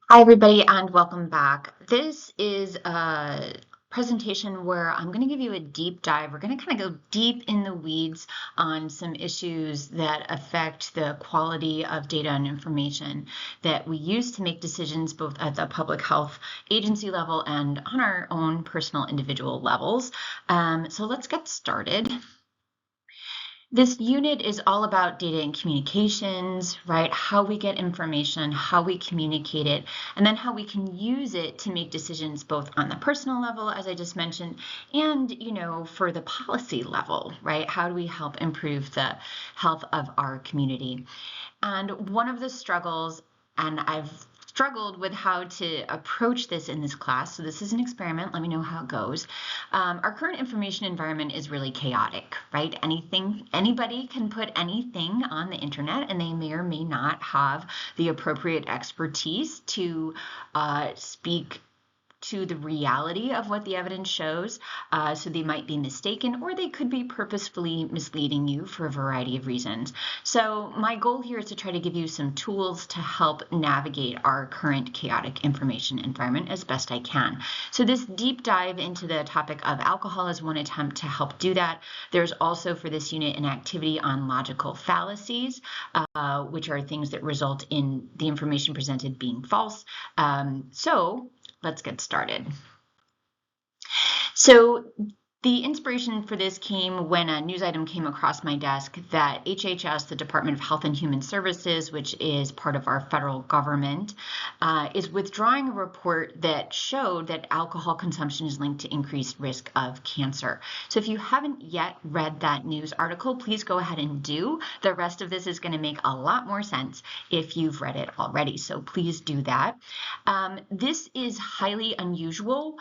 Hi, everybody, and welcome back. This is a presentation where I'm going to give you a deep dive. We're going to kind of go deep in the weeds on some issues that affect the quality of data and information that we use to make decisions both at the public health agency level and on our own personal individual levels. So let's get started. This unit is all about data and communications, right? How we get information, how we communicate it, and then how we can use it to make decisions both on the personal level, as I just mentioned, and, for the policy level, right? How do we help improve the health of our community? And one of the struggles, and I've struggled with how to approach this in this class. So this is an experiment. Let me know how it goes. Our current information environment is really chaotic, right? Anybody can put anything on the internet, and they may or may not have the appropriate expertise to speak to the reality of what the evidence shows. So they might be mistaken, or they could be purposefully misleading you for a variety of reasons. So my goal here is to try to give you some tools to help navigate our current chaotic information environment as best I can. So this deep dive into the topic of alcohol is one attempt to help do that. There's also for this unit an activity on logical fallacies, which are things that result in the information presented being false. So let's get started. So the inspiration for this came when a news item came across my desk that HHS, the Department of Health and Human Services, which is part of our federal government, is withdrawing a report that showed that alcohol consumption is linked to increased risk of cancer. So if you haven't yet read that news article, please go ahead and do. The rest of this is going to make a lot more sense if you've read it already. So please do that. This is highly unusual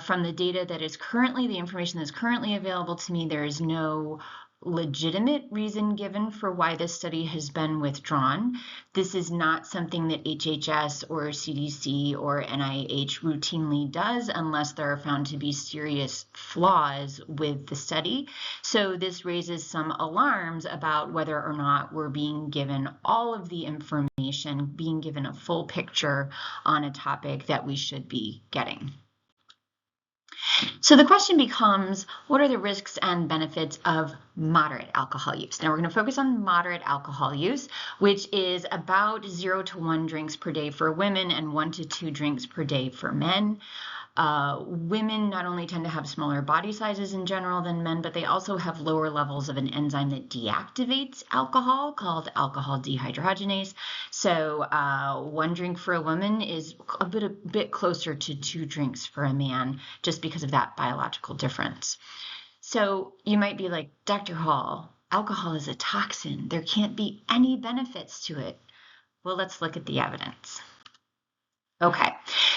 from the data that is currently, the information that's currently available to me. There is no legitimate reason given for why this study has been withdrawn. This is not something that HHS or CDC or NIH routinely does unless there are found to be serious flaws with the study. So this raises some alarms about whether or not we're being given all of the information, being given a full picture on a topic that we should be getting. So the question becomes, what are the risks and benefits of moderate alcohol use? Now we're going to focus on moderate alcohol use, which is about 0 to 1 drinks per day for women and 1 to 2 drinks per day for men. Women not only tend to have smaller body sizes in general than men, but they also have lower levels of an enzyme that deactivates alcohol called alcohol dehydrogenase. So 1 drink for a woman is a bit closer to 2 drinks for a man, just because of that biological difference. So you might be like, Dr. Hall, alcohol is a toxin. There can't be any benefits to it. Well, let's look at the evidence. Okay,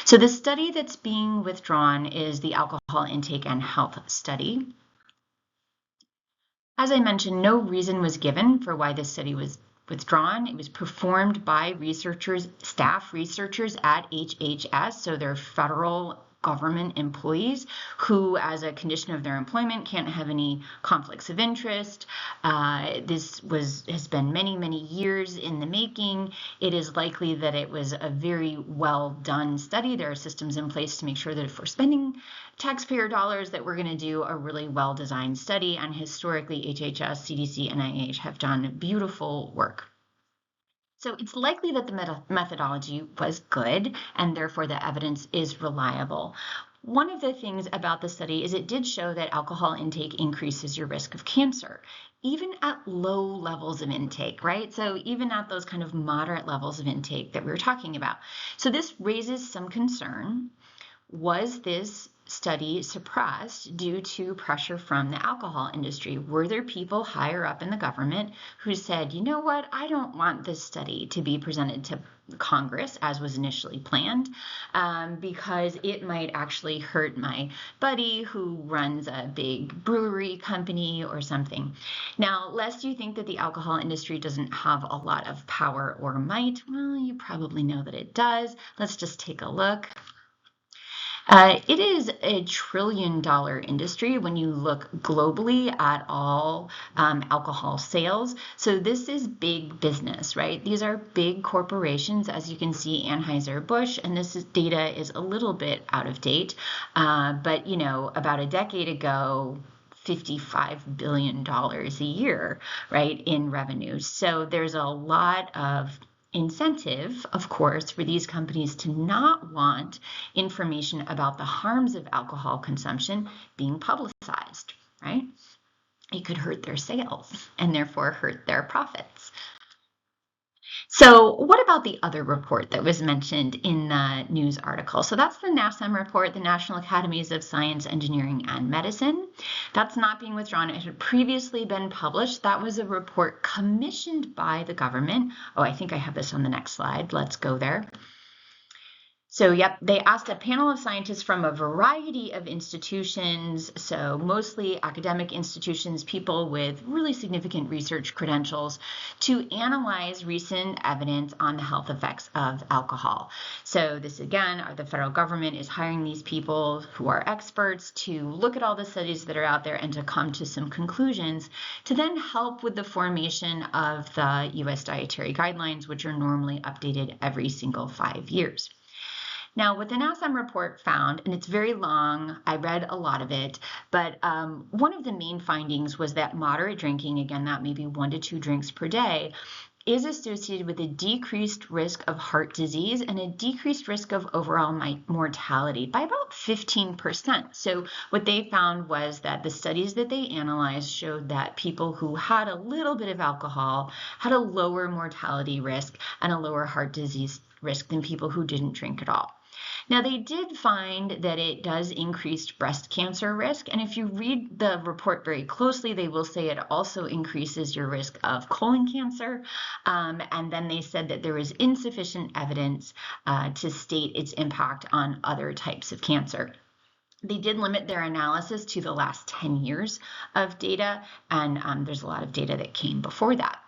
so the study that's being withdrawn is the alcohol intake and health study. As I mentioned, no reason was given for why this study was withdrawn. It was performed by researchers, staff researchers at HHS, so they're federal government employees who, as a condition of their employment, can't have any conflicts of interest. This has been many, many years in the making. It is likely that it was a very well done study. There are systems in place to make sure that if we're spending taxpayer dollars, that we're going to do a really well designed study. And historically, HHS, CDC, and NIH have done beautiful work. So it's likely that the methodology was good, and therefore the evidence is reliable. One of the things about the study is it did show that alcohol intake increases your risk of cancer, even at low levels of intake, right? So even at those kind of moderate levels of intake that we were talking about. So this raises some concern. Was this study suppressed due to pressure from the alcohol industry? Were there people higher up in the government who said, you know what, I don't want this study to be presented to Congress as was initially planned, because it might actually hurt my buddy who runs a big brewery company or something. Now, lest you think that the alcohol industry doesn't have a lot of power or might, well, you probably know that it does. Let's just take a look. It is a $1 trillion industry when you look globally at all alcohol sales. So this is big business, right? These are big corporations, as you can see, Anheuser-Busch, and data is a little bit out of date. But about a decade ago, $55 billion a year, right, in revenue. So there's a lot of incentive, of course, for these companies to not want information about the harms of alcohol consumption being publicized, right? It could hurt their sales and therefore hurt their profits. So what about the other report that was mentioned in the news article? So that's the NASEM report, the National Academies of Science, Engineering, and Medicine. That's not being withdrawn. It had previously been published. That was a report commissioned by the government. Oh, I think I have this on the next slide. Let's go there. So, yep, they asked a panel of scientists from a variety of institutions, so mostly academic institutions, people with really significant research credentials, to analyze recent evidence on the health effects of alcohol. So this, again, the federal government is hiring these people who are experts to look at all the studies that are out there and to come to some conclusions to then help with the formation of the U.S. dietary guidelines, which are normally updated every single 5 years. Now, what the NASEM report found, and it's very long, I read a lot of it, but one of the main findings was that moderate drinking, again, that may be 1 to 2 drinks per day, is associated with a decreased risk of heart disease and a decreased risk of overall mortality by about 15%. So what they found was that the studies that they analyzed showed that people who had a little bit of alcohol had a lower mortality risk and a lower heart disease risk than people who didn't drink at all. Now, they did find that it does increase breast cancer risk, and if you read the report very closely, they will say it also increases your risk of colon cancer, and then they said that there is insufficient evidence to state its impact on other types of cancer. They did limit their analysis to the last 10 years of data, and there's a lot of data that came before that.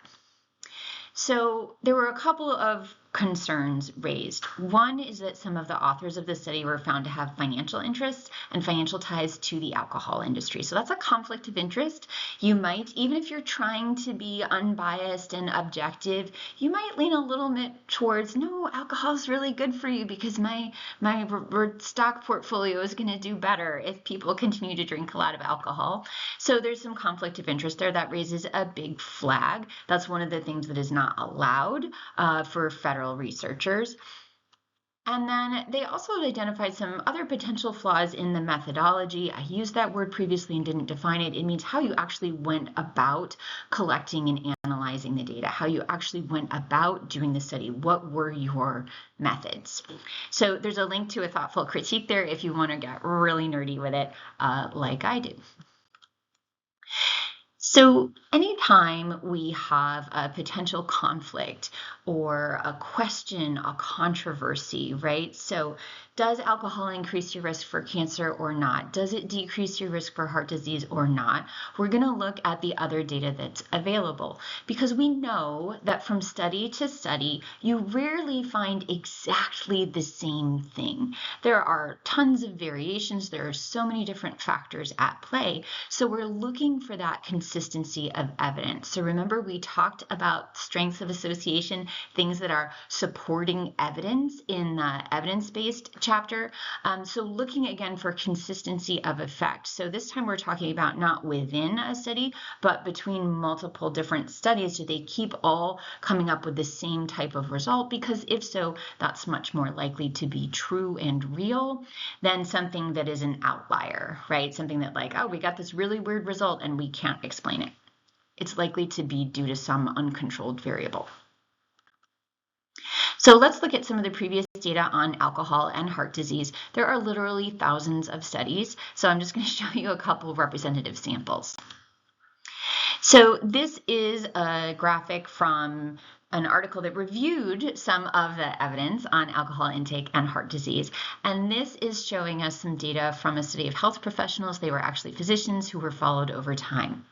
So there were a couple of concerns raised. One is that some of the authors of the study were found to have financial interests and financial ties to the alcohol industry. So that's a conflict of interest. You might, even if you're trying to be unbiased and objective, you might lean a little bit towards, no, alcohol is really good for you because my stock portfolio is going to do better if people continue to drink a lot of alcohol. So there's some conflict of interest there. That raises a big flag. That's one of the things that is not allowed for federal researchers. And then they also identified some other potential flaws in the methodology. I used that word previously and didn't define it. It means how you actually went about collecting and analyzing the data, how you actually went about doing the study. What were your methods? So there's a link to a thoughtful critique there if you want to get really nerdy with it, like I do. So anytime we have a potential conflict or a question, a controversy, right? So does alcohol increase your risk for cancer or not? Does it decrease your risk for heart disease or not? We're going to look at the other data that's available because we know that from study to study, you rarely find exactly the same thing. There are tons of variations. There are so many different factors at play. So we're looking for that consistency of evidence. So remember, we talked about strengths of association, things that are supporting evidence in the evidence-based chapter. So looking again for consistency of effect. So this time we're talking about not within a study, but between multiple different studies. Do they keep all coming up with the same type of result? Because if so, that's much more likely to be true and real than something that is an outlier, right? Something that like, oh, we got this really weird result and we can't explain it. It's likely to be due to some uncontrolled variable. So let's look at some of the previous data on alcohol and heart disease. There are literally thousands of studies, so I'm just going to show you a couple of representative samples. So this is a graphic from an article that reviewed some of the evidence on alcohol intake and heart disease. And this is showing us some data from a study of health professionals. They were actually physicians who were followed over time.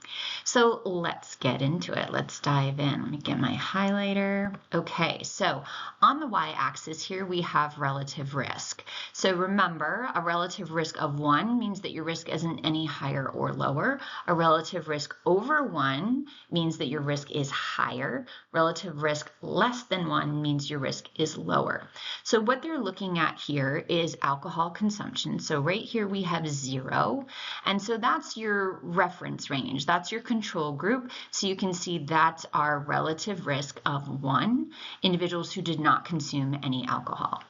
So let's get into it. Let's dive in. Let me get my highlighter. Okay, so on the y-axis here, we have relative risk. So remember, a relative risk of 1 means that your risk isn't any higher or lower. A relative risk over 1 means that your risk is higher. Relative risk less than 1 means your risk is lower. So what they're looking at here is alcohol consumption. So right here we have 0. And so that's your reference range. That's your control group. So you can see that's our relative risk of 1, individuals who did not consume any alcohol.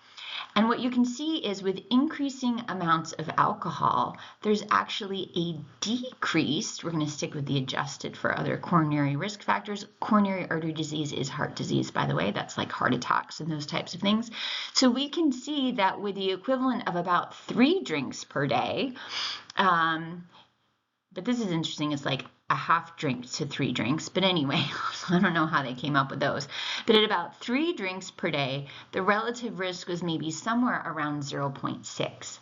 And what you can see is with increasing amounts of alcohol, there's actually a decrease. We're going to stick with the adjusted for other coronary risk factors. Coronary artery disease is heart disease, by the way. That's like heart attacks and those types of things. So we can see that with the equivalent of about 3 drinks per day, but this is interesting, it's like a half drink to 3 drinks. But anyway, so I don't know how they came up with those. But at about 3 drinks per day, the relative risk was maybe somewhere around 0.6.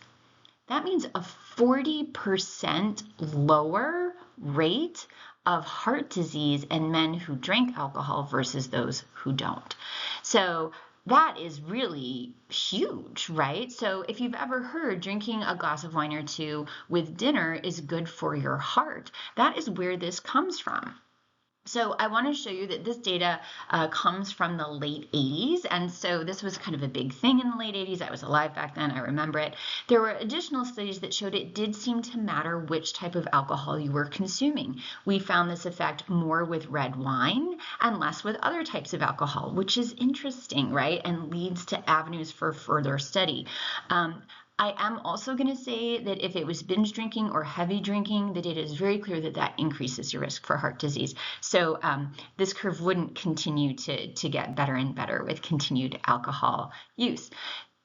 That means a 40% lower rate of heart disease in men who drank alcohol versus those who don't. So that is really huge, right? So if you've ever heard drinking a glass of wine or 2 with dinner is good for your heart, that is where this comes from. So I want to show you that this data comes from the late 80s. And so this was kind of a big thing in the late 80s. I was alive back then. I remember it. There were additional studies that showed it did seem to matter which type of alcohol you were consuming. We found this effect more with red wine and less with other types of alcohol, which is interesting, right? And leads to avenues for further study. I am also going to say that if it was binge drinking or heavy drinking, the data is very clear that that increases your risk for heart disease. So this curve wouldn't continue to get better and better with continued alcohol use.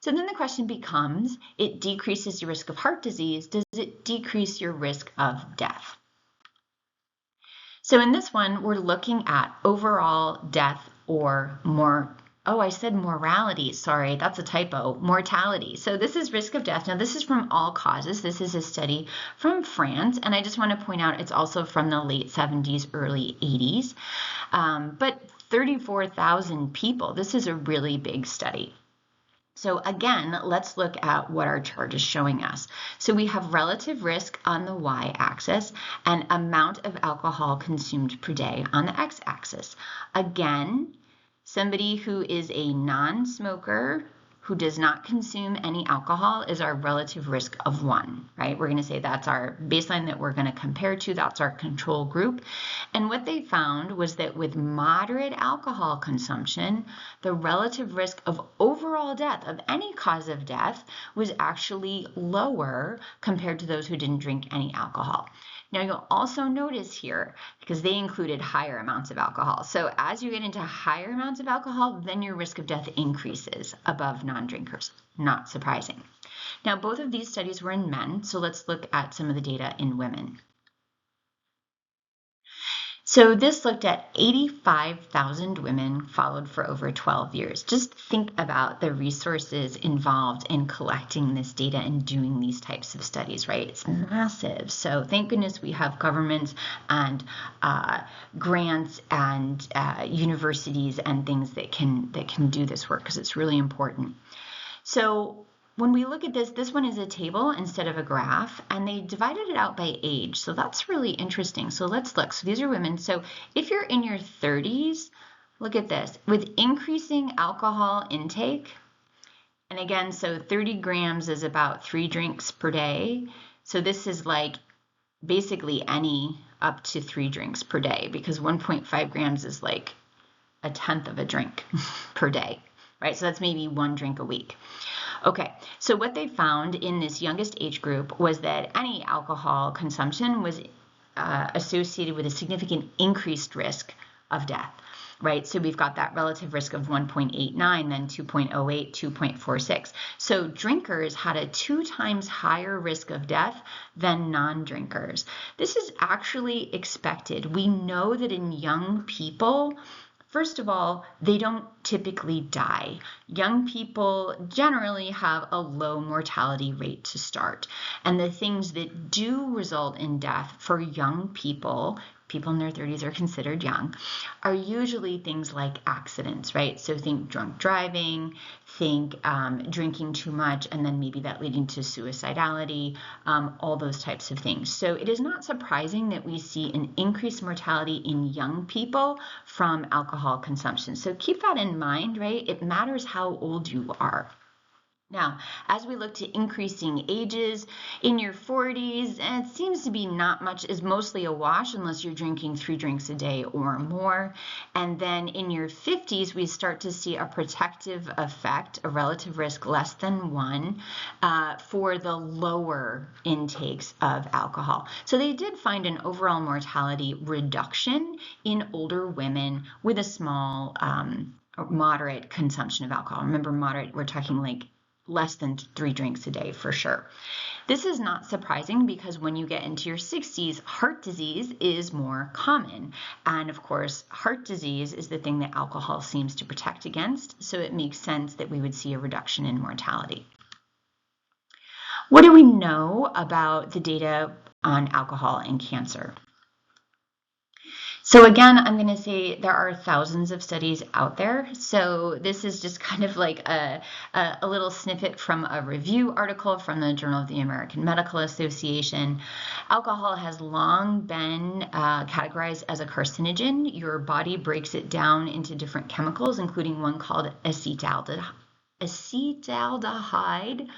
So then the question becomes, it decreases your risk of heart disease. Does it decrease your risk of death? So in this one, we're looking at overall death or I said mortality. Sorry, that's a typo. Mortality. So this is risk of death. Now, this is from all causes. This is a study from France. And I just want to point out it's also from the late 70s, early 80s. But 34,000 people. This is a really big study. So again, let's look at what our chart is showing us. So we have relative risk on the y-axis and amount of alcohol consumed per day on the x-axis. Again, somebody who is a non-smoker who does not consume any alcohol is our relative risk of 1, right? We're going to say that's our baseline that we're going to compare to. That's our control group. And what they found was that with moderate alcohol consumption, the relative risk of overall death, of any cause of death, was actually lower compared to those who didn't drink any alcohol. Now, you'll also notice here, because they included higher amounts of alcohol. So as you get into higher amounts of alcohol, then your risk of death increases above non-drinkers. Not surprising. Now, both of these studies were in men, so let's look at some of the data in women. So this looked at 85,000 women followed for over 12 years. Just think about the resources involved in collecting this data and doing these types of studies, right? It's massive. So thank goodness we have governments and grants and universities and things that can do this work, because it's really important. So when we look at this one is a table instead of a graph, and they divided it out by age. So that's really interesting. So let's look. So these are women. So if you're in your 30s, look at this. With increasing alcohol intake, and again, so 30 grams is about 3 drinks per day. So this is like basically any up to 3 drinks per day, because 1.5 grams is like a tenth of a drink per day, right? So that's maybe 1 drink a week. Okay, so what they found in this youngest age group was that any alcohol consumption was associated with a significant increased risk of death, right? So we've got that relative risk of 1.89, then 2.08, 2.46. So drinkers had a 2 times higher risk of death than non-drinkers. This is actually expected. We know that in young people, First of all, they don't typically die. Young people generally have a low mortality rate to start. And the things that do result in death for young people, people in their 30s are considered young, are usually things like accidents, right? So think drunk driving, think drinking too much, and then maybe that leading to suicidality, all those types of things. So it is not surprising that we see an increased mortality in young people from alcohol consumption. So keep that in mind, right? It matters how old you are. Now, as we look to increasing ages, in your 40s, it seems to be not much, is mostly a wash unless you're drinking 3 drinks a day or more. And then in your 50s, we start to see a protective effect, a relative risk less than 1 for the lower intakes of alcohol. So they did find an overall mortality reduction in older women with a small, moderate consumption of alcohol. Remember, moderate, we're talking like less than 3 drinks a day for sure. This is not surprising because when you get into your 60s, heart disease is more common. And of course, heart disease is the thing that alcohol seems to protect against. So it makes sense that we would see a reduction in mortality. What do we know about the data on alcohol and cancer? So again, I'm going to say there are thousands of studies out there. So this is just kind of like a little snippet from a review article from the Journal of the American Medical Association. Alcohol has long been categorized as a carcinogen. Your body breaks it down into different chemicals, including one called acetaldehyde. Acetaldehyde,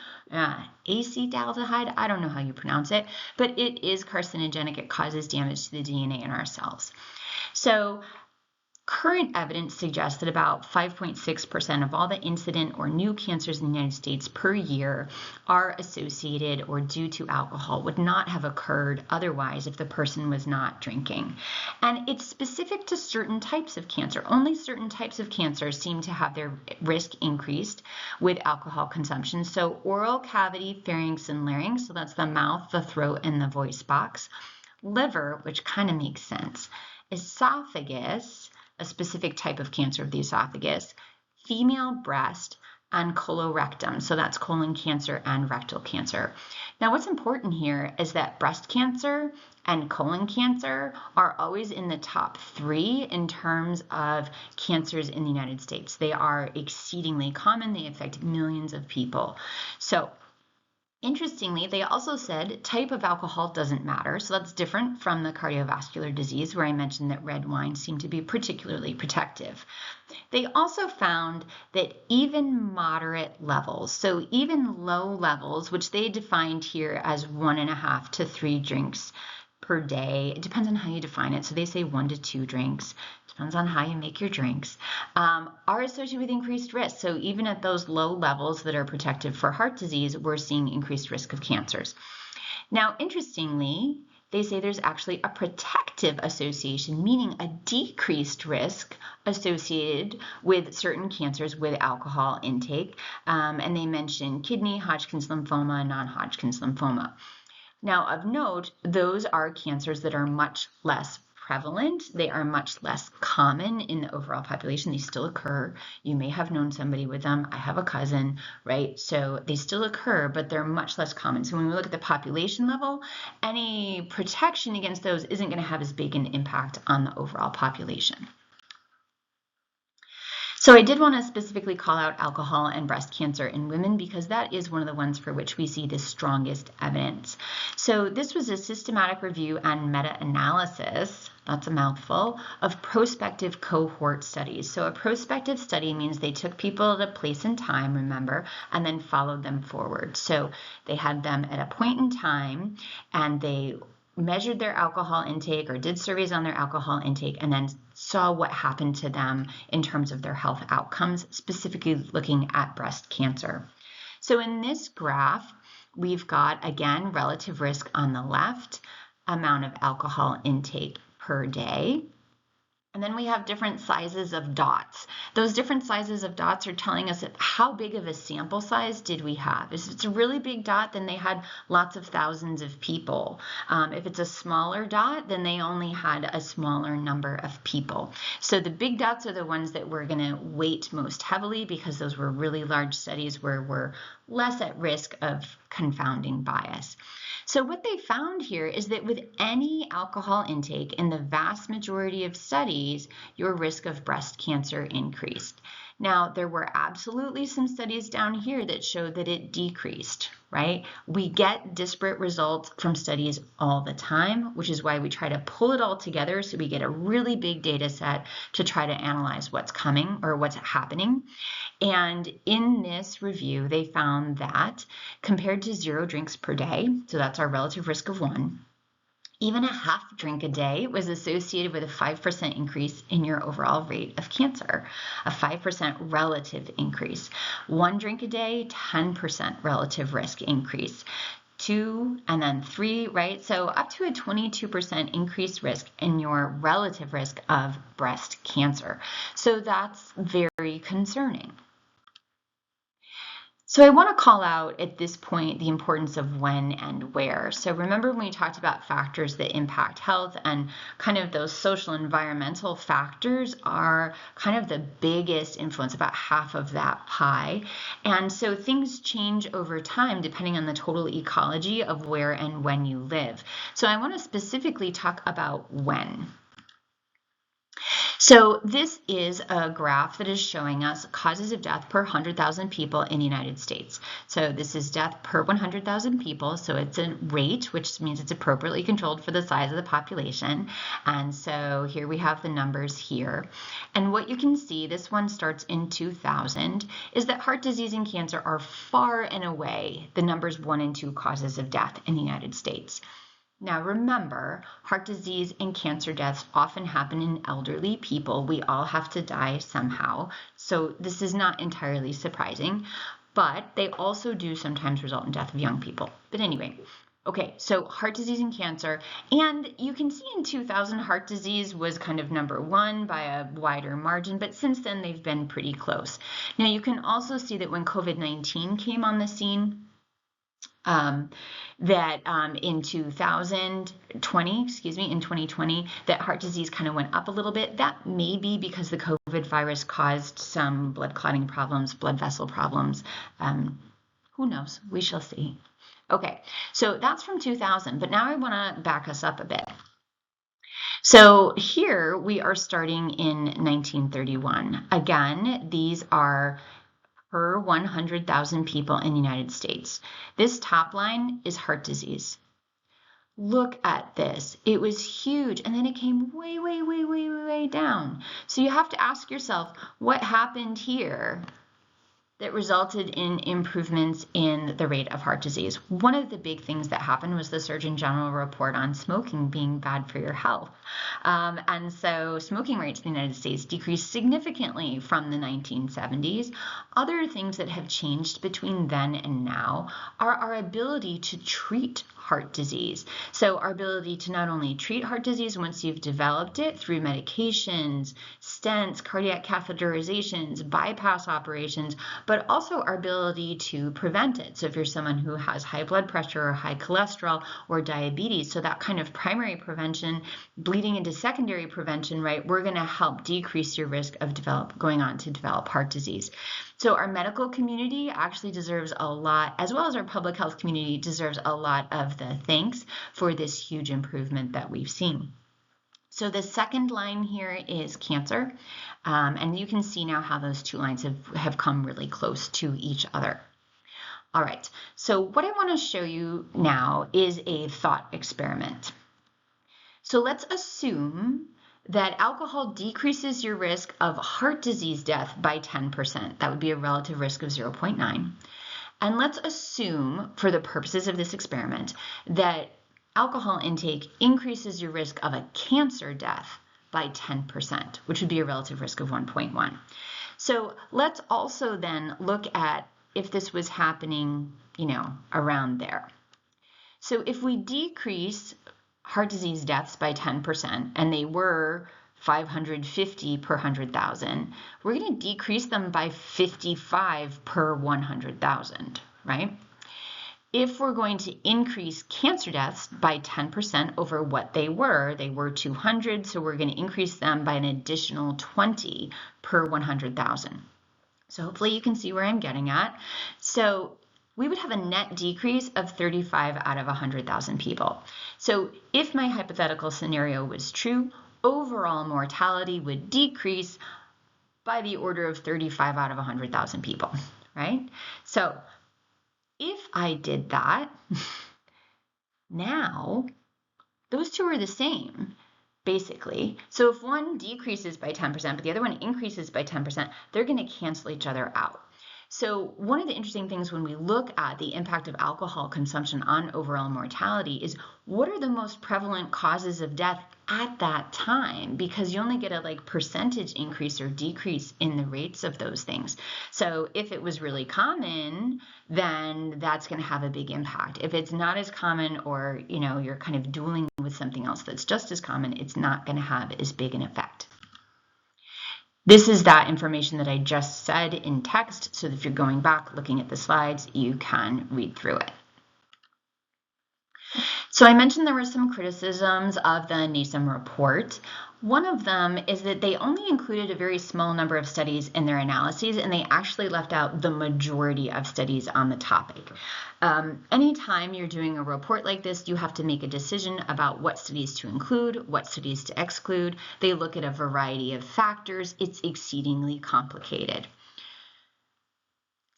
I don't know how you pronounce it, but it is carcinogenic. It causes damage to the DNA in our cells. So current evidence suggests that about 5.6% of all the incident or new cancers in the United States per year are associated or due to alcohol, would not have occurred otherwise if the person was not drinking. And it's specific to certain types of cancer. Only certain types of cancer seem to have their risk increased with alcohol consumption. So oral cavity, pharynx, and larynx, so that's the mouth, the throat, and the voice box. Liver, which kind of makes sense. Esophagus, a specific type of cancer of the esophagus, female breast, and colorectum. So that's colon cancer and rectal cancer. Now, what's important here is that breast cancer and colon cancer are always in the top 3 in terms of cancers in the United States. They are exceedingly common. They affect millions of people. So interestingly, they also said type of alcohol doesn't matter. So that's different from the cardiovascular disease where I mentioned that red wine seemed to be particularly protective. They also found that even moderate levels, so even low levels, which they defined here as 1.5 to 3 drinks per day, it depends on how you define it. So they say 1 to 2 drinks. Depends on how you make your drinks, are associated with increased risk. So even at those low levels that are protective for heart disease, we're seeing increased risk of cancers. Now, interestingly, they say there's actually a protective association, meaning a decreased risk associated with certain cancers with alcohol intake. And they mention kidney, Hodgkin's lymphoma, non-Hodgkin's lymphoma. Now, of note, those are cancers that are much less prevalent. They are much less common in the overall population. They still occur. You may have known somebody with them. I have a cousin, right? So they still occur, but they're much less common. So when we look at the population level, any protection against those isn't going to have as big an impact on the overall population. So I did want to specifically call out alcohol and breast cancer in women because that is one of the ones for which we see the strongest evidence. So this was a systematic review and meta-analysis, that's a mouthful, of prospective cohort studies. So a prospective study means they took people at a place and time, remember, and then followed them forward. So they had them at a point in time and they measured their alcohol intake or did surveys on their alcohol intake and then saw what happened to them in terms of their health outcomes, specifically looking at breast cancer. So in this graph, we've got, again, relative risk on the left, amount of alcohol intake per day. And then we have different sizes of dots. Those different sizes of dots are telling us how big of a sample size did we have. If it's a really big dot, then they had lots of thousands of people. If it's a smaller dot, then they only had a smaller number of people. So the big dots are the ones that we're going to weight most heavily because those were really large studies where we're less at risk of confounding bias. So what they found here is that with any alcohol intake in the vast majority of studies, your risk of breast cancer increased. Now, there were absolutely some studies down here that showed that it decreased, right? We get disparate results from studies all the time, which is why we try to pull it all together so we get a really big data set to try to analyze what's coming or what's happening. And in this review, they found that compared to 0 drinks per day, so that's our relative risk of 1, even a half drink a day was associated with a 5% increase in your overall rate of cancer, a 5% relative increase. 1 drink a day, 10% relative risk increase. 2 and then 3, right? So up to a 22% increased risk in your relative risk of breast cancer. So that's very concerning. So I want to call out at this point the importance of when and where. So remember when we talked about factors that impact health, and kind of those social environmental factors are kind of the biggest influence, about half of that pie. And so things change over time depending on the total ecology of where and when you live. So I want to specifically talk about when. So this is a graph that is showing us causes of death per 100,000 people in the United States. So this is death per 100,000 people. So it's a rate, which means it's appropriately controlled for the size of the population. And so here we have the numbers here. And what you can see, this one starts in 2000, is that heart disease and cancer are far and away the numbers 1 and 2 causes of death in the United States. Now remember, heart disease and cancer deaths often happen in elderly people. We all have to die somehow. So this is not entirely surprising, but they also do sometimes result in death of young people. But anyway, okay, so heart disease and cancer, and you can see in 2000 heart disease was kind of number 1 by a wider margin, but since then they've been pretty close. Now you can also see that when COVID-19 came on the scene, in 2020, that heart disease kind of went up a little bit. That may be because the COVID virus caused some blood clotting problems, blood vessel problems. Who knows? We shall see. Okay, so that's from 2000, but now I want to back us up a bit. So here we are starting in 1931. Again, these are per 100,000 people in the United States. This top line is heart disease. Look at this. It was huge, and then it came way, way, way, way, way down. So you have to ask yourself, what happened here that resulted in improvements in the rate of heart disease? One of the big things that happened was the Surgeon General report on smoking being bad for your health. And so smoking rates in the United States decreased significantly from the 1970s. Other things that have changed between then and now are our ability to treat heart disease. So our ability to not only treat heart disease once you've developed it through medications, stents, cardiac catheterizations, bypass operations, but also our ability to prevent it. So if you're someone who has high blood pressure or high cholesterol or diabetes, so that kind of primary prevention bleeding into secondary prevention, right, we're going to help decrease your risk of going on to develop heart disease. So our medical community actually deserves a lot, as well as our public health community deserves a lot of the thanks for this huge improvement that we've seen. So the second line here is cancer, and you can see now how those two lines have come really close to each other. All right, so what I want to show you now is a thought experiment. So let's assume that alcohol decreases your risk of heart disease death by 10%. That would be a relative risk of 0.9. And let's assume, for the purposes of this experiment, that alcohol intake increases your risk of a cancer death by 10%, which would be a relative risk of 1.1. So let's also then look at if this was happening, around there. So if we decrease heart disease deaths by 10%, and they were 550 per 100,000, we're going to decrease them by 55 per 100,000, right? If we're going to increase cancer deaths by 10% over what they were 200, so we're going to increase them by an additional 20 per 100,000. So hopefully you can see where I'm getting at. So we would have a net decrease of 35 out of 100,000 people. So if my hypothetical scenario was true, overall mortality would decrease by the order of 35 out of 100,000 people, right? So if I did that, now those two are the same, basically. So if one decreases by 10%, but the other one increases by 10%, they're going to cancel each other out. So one of the interesting things when we look at the impact of alcohol consumption on overall mortality is what are the most prevalent causes of death at that time, because you only get a percentage increase or decrease in the rates of those things. So if it was really common, then that's going to have a big impact. If it's not as common, or you're kind of dueling with something else that's just as common, it's not going to have as big an effect. This is that information that I just said in text, so if you're going back looking at the slides, you can read through it. So I mentioned there were some criticisms of the NASEM report. One of them is that they only included a very small number of studies in their analyses, and they actually left out the majority of studies on the topic. Anytime you're doing a report like this, you have to make a decision about what studies to include, what studies to exclude. They look at a variety of factors. It's exceedingly complicated.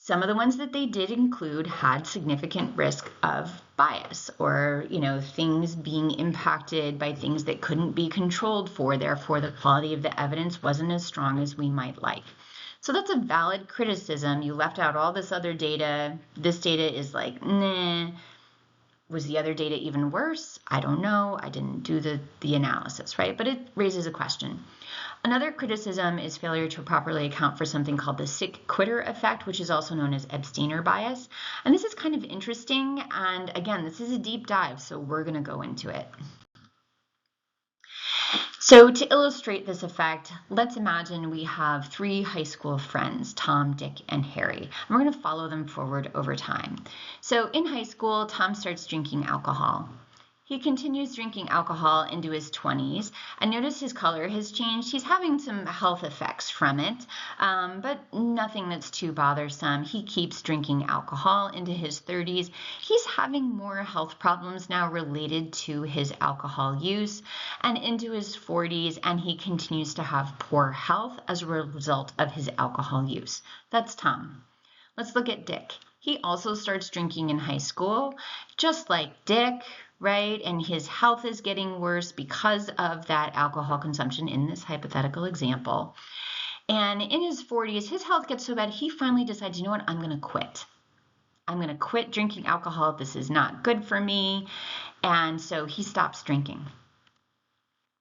Some of the ones that they did include had significant risk of bias, or things being impacted by things that couldn't be controlled for. Therefore, the quality of the evidence wasn't as strong as we might like. So that's a valid criticism. You left out all this other data. This data is nah. Was the other data even worse? I don't know. I didn't do the analysis, right? But it raises a question. Another criticism is failure to properly account for something called the sick quitter effect, which is also known as abstainer bias. And this is kind of interesting. And again, this is a deep dive, so we're going to go into it. So to illustrate this effect, let's imagine we have 3 high school friends, Tom, Dick, and Harry. And we're going to follow them forward over time. So in high school, Tom starts drinking alcohol. He continues drinking alcohol into his 20s, and notice his color has changed. He's having some health effects from it, but nothing that's too bothersome. He keeps drinking alcohol into his 30s. He's having more health problems now related to his alcohol use, and into his 40s, and he continues to have poor health as a result of his alcohol use. That's Tom. Let's look at Dick. He also starts drinking in high school, just like Dick, right? And his health is getting worse because of that alcohol consumption in this hypothetical example. And in his 40s, his health gets so bad, he finally decides, you know what, I'm going to quit. I'm going to quit drinking alcohol. This is not good for me. And so he stops drinking.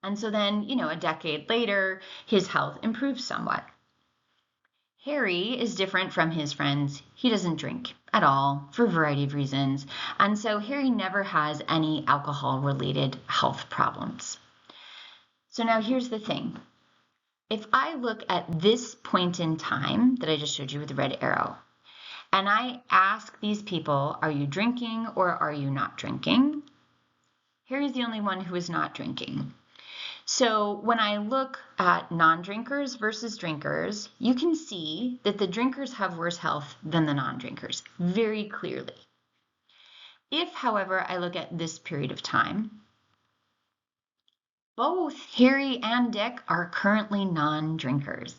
And so then, a decade later, his health improves somewhat. Harry is different from his friends. He doesn't drink at all for a variety of reasons. And so Harry never has any alcohol-related health problems. So now here's the thing. If I look at this point in time that I just showed you with the red arrow, and I ask these people, are you drinking or are you not drinking? Harry's the only one who is not drinking. So when I look at non-drinkers versus drinkers, you can see that the drinkers have worse health than the non-drinkers, very clearly. If, however, I look at this period of time, both Harry and Dick are currently non-drinkers,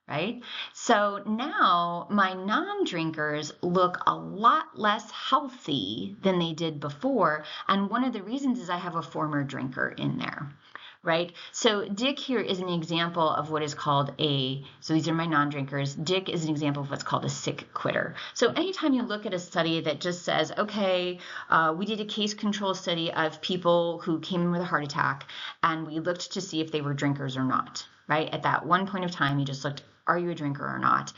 right? So now my non-drinkers look a lot less healthy than they did before, and one of the reasons is I have a former drinker in there. Right? So Dick here is an example of what is called so these are my non-drinkers. Dick is an example of what's called a sick quitter. So anytime you look at a study that just says, okay, we did a case control study of people who came in with a heart attack, and we looked to see if they were drinkers or not, right? At that one point of time, you just looked, are you a drinker or not?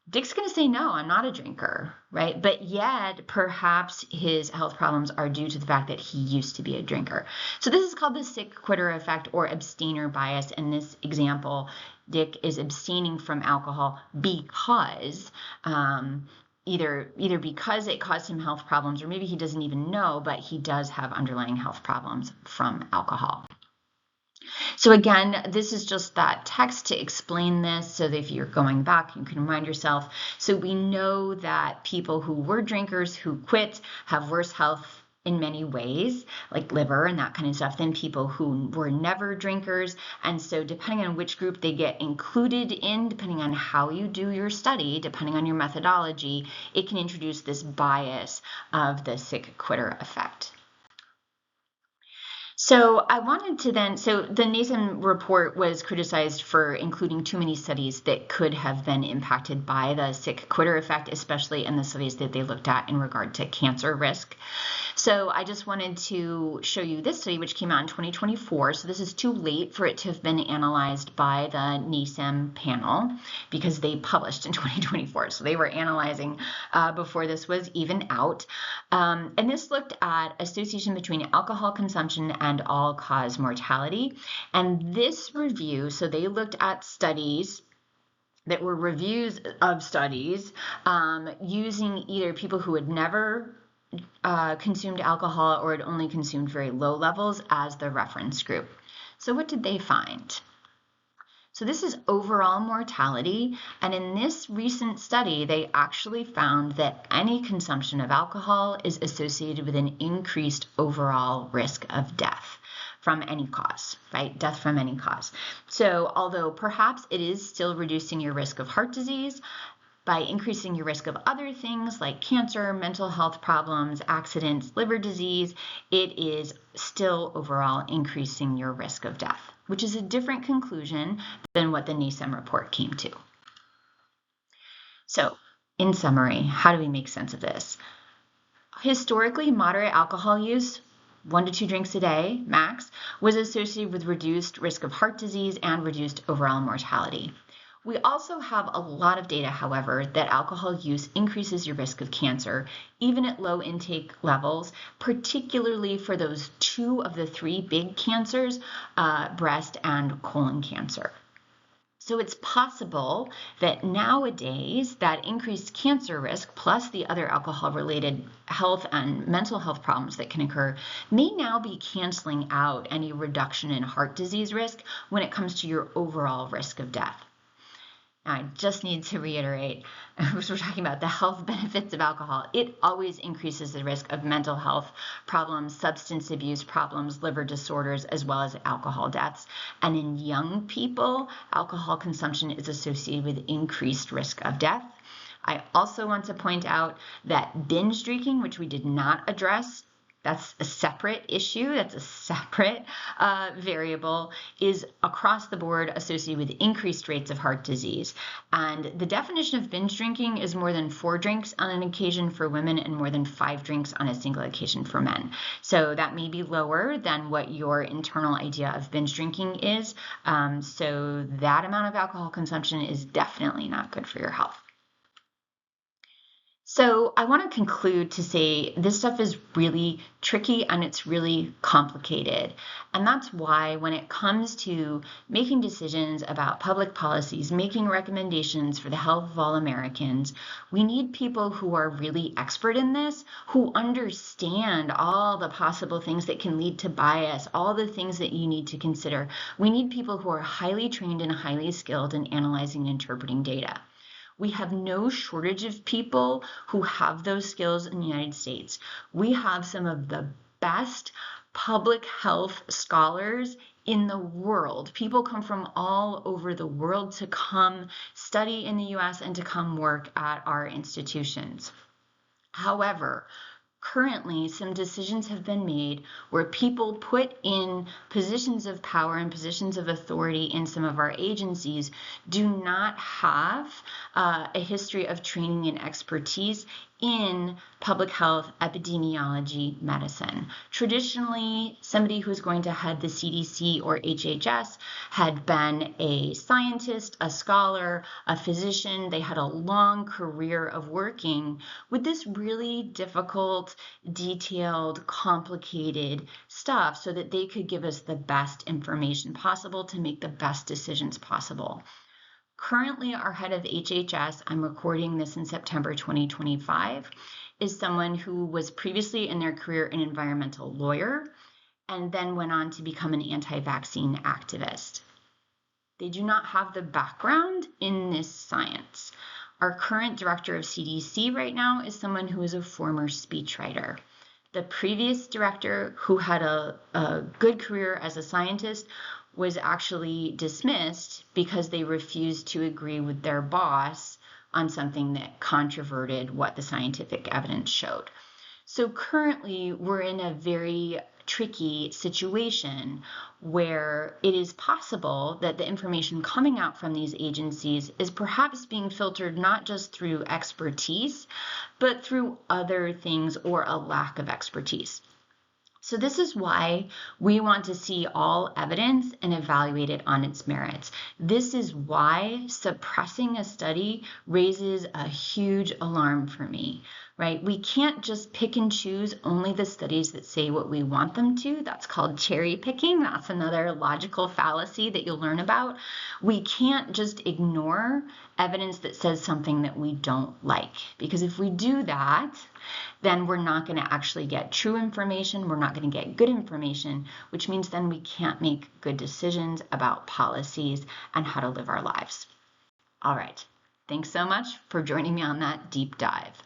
Dick's going to say, no, I'm not a drinker, right? But yet, perhaps his health problems are due to the fact that he used to be a drinker. So this is called the sick quitter effect or abstainer bias. In this example, Dick is abstaining from alcohol because either because it caused him health problems, or maybe he doesn't even know, but he does have underlying health problems from alcohol. So again, this is just that text to explain this so that if you're going back, you can remind yourself. So we know that people who were drinkers who quit have worse health in many ways, like liver and that kind of stuff, than people who were never drinkers. And so depending on which group they get included in, depending on how you do your study, depending on your methodology, it can introduce this bias of the sick quitter effect. So I wanted to then, so the NASEM report was criticized for including too many studies that could have been impacted by the sick quitter effect, especially in the studies that they looked at in regard to cancer risk. So I just wanted to show you this study, which came out in 2024. So this is too late for it to have been analyzed by the NASEM panel because they published in 2024. So they were analyzing before this was even out. And this looked at association between alcohol consumption and all-cause mortality. And this review, so they looked at studies that were reviews of studies using either people who had never consumed alcohol or had only consumed very low levels as the reference group. So what did they find? So this is overall mortality, and in this recent study, they actually found that any consumption of alcohol is associated with an increased overall risk of death from any cause, right? Death from any cause. So although perhaps it is still reducing your risk of heart disease, by increasing your risk of other things like cancer, mental health problems, accidents, liver disease, it is still overall increasing your risk of death, which is a different conclusion than what the NASEM report came to. So, in summary, how do we make sense of this? Historically, moderate alcohol use, 1 to 2 drinks a day max, was associated with reduced risk of heart disease and reduced overall mortality. We also have a lot of data, however, that alcohol use increases your risk of cancer, even at low intake levels, particularly for those 2 of the 3 big cancers, breast and colon cancer. So it's possible that nowadays that increased cancer risk plus the other alcohol-related health and mental health problems that can occur may now be canceling out any reduction in heart disease risk when it comes to your overall risk of death. I just need to reiterate, as we're talking about the health benefits of alcohol, it always increases the risk of mental health problems, substance abuse problems, liver disorders, as well as alcohol deaths. And in young people, alcohol consumption is associated with increased risk of death. I also want to point out that binge drinking, which we did not address, that's a separate issue, that's a separate variable, is across the board associated with increased rates of heart disease. And the definition of binge drinking is more than 4 drinks on an occasion for women and more than 5 drinks on a single occasion for men. So that may be lower than what your internal idea of binge drinking is. So that amount of alcohol consumption is definitely not good for your health. So I want to conclude to say this stuff is really tricky and it's really complicated. And that's why when it comes to making decisions about public policies, making recommendations for the health of all Americans, we need people who are really expert in this, who understand all the possible things that can lead to bias, all the things that you need to consider. We need people who are highly trained and highly skilled in analyzing and interpreting data. We have no shortage of people who have those skills in the United States. We have some of the best public health scholars in the world. People come from all over the world to come study in the US and to come work at our institutions. However, currently some decisions have been made where people put in positions of power and positions of authority in some of our agencies do not have a history of training and expertise in public health, epidemiology, medicine. Traditionally, somebody who's going to head the CDC or HHS had been a scientist, a scholar, a physician. They had a long career of working with this really difficult, detailed, complicated stuff so that they could give us the best information possible to make the best decisions possible. Currently, our head of HHS, I'm recording this in September 2025, is someone who was previously in their career an environmental lawyer and then went on to become an anti-vaccine activist. They do not have the background in this science. Our current director of CDC right now is someone who is a former speechwriter. The previous director, who had a good career as a scientist, was actually dismissed because they refused to agree with their boss on something that controverted what the scientific evidence showed. So currently, we're in a very tricky situation where it is possible that the information coming out from these agencies is perhaps being filtered not just through expertise, but through other things or a lack of expertise. So this is why we want to see all evidence and evaluate it on its merits. This is why suppressing a study raises a huge alarm for me, right? We can't just pick and choose only the studies that say what we want them to. That's called cherry picking. That's another logical fallacy that you'll learn about. We can't just ignore evidence that says something that we don't like, because if we do that, then we're not going to actually get true information. We're not going to get good information, which means then we can't make good decisions about policies and how to live our lives. All right. Thanks so much for joining me on that deep dive.